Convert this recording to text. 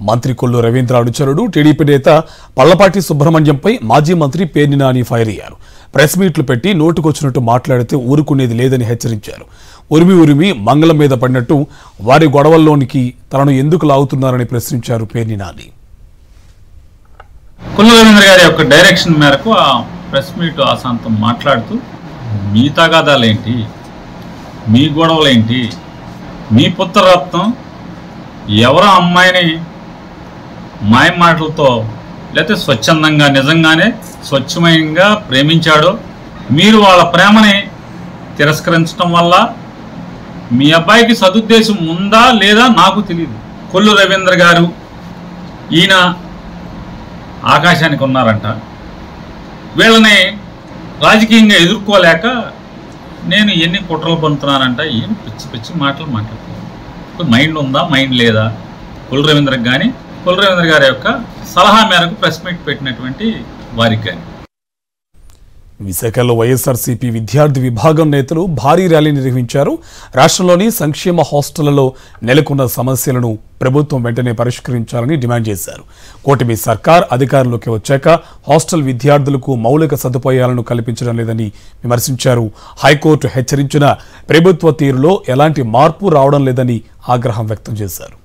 మంత్రి కొల్లు రవీంద్ర అనుచరుడు టీడీపీ నేత పళ్లపాటి సుబ్రహ్మణ్యంపై మాజీ మంత్రి పేర్ని నాని ఫైర్ అయ్యారు. ప్రెస్ మీట్లు పెట్టి నోటుకొచ్చినట్టు మాట్లాడితే ఊరుకునేది లేదని హెచ్చరించారు. ఉరిమి మంగళం మీద పడినట్టు వారి గొడవల్లోనికి తనను ఎందుకు లాగుతున్నారని ప్రశ్నించారు పేర్ని నాని. కొల్లు రవీంద్ర గారి యొక్క డైరెక్షన్ మేరకు ఆ ప్రెస్ మీట్ ఆశాంతం మాట్లాడుతూ మీ తగాదాలేంటి, మీ గొడవలేంటి, మీ పుత్రరత్నం ఎవరో అమ్మాయిని మాయ మాటలతో లేకపోతే స్వచ్ఛందంగా నిజంగానే స్వచ్ఛమయంగా ప్రేమించాడో మీరు వాళ్ళ ప్రేమని తిరస్కరించడం వల్ల మీ అబ్బాయికి సదుద్దేశం ఉందా లేదా నాకు తెలియదు. కొల్లు రవీంద్ర గారు ఈయన ఆకాశానికి ఉన్నారంట. వీళ్ళని రాజకీయంగా ఎదుర్కోలేక నేను ఎన్ని కుట్రలు పొందుతున్నానంట. ఏం పిచ్చి పిచ్చి మాటలు మాట్లాడుతున్నాను. మైండ్ ఉందా, మైండ్ లేదా కొల్లు రవీంద్రకు కానీ కొల్లు రవీంద్ర గారి యొక్క సలహా మేరకు ప్రెస్ మీట్ పెట్టినటువంటి వారికి కానీ. విశాఖలో వైఎస్ఆర్సీపీ విద్యార్థి విభాగం నేతలు భారీ ర్యాలీ నిర్వహించారు. రాష్ట్రంలోని సంక్షేమ హాస్టళ్లలో నెలకొన్న సమస్యలను ప్రభుత్వం వెంటనే పరిష్కరించాలని డిమాండ్ చేశారు. కూటమి సర్కార్ అధికారంలోకి వచ్చాక హాస్టల్ విద్యార్థులకు మౌలిక సదుపాయాలను కల్పించడం లేదని విమర్శించారు. హైకోర్టు హెచ్చరించిన ప్రభుత్వ తీరులో ఎలాంటి మార్పు రావడం లేదని ఆగ్రహం వ్యక్తం చేశారు.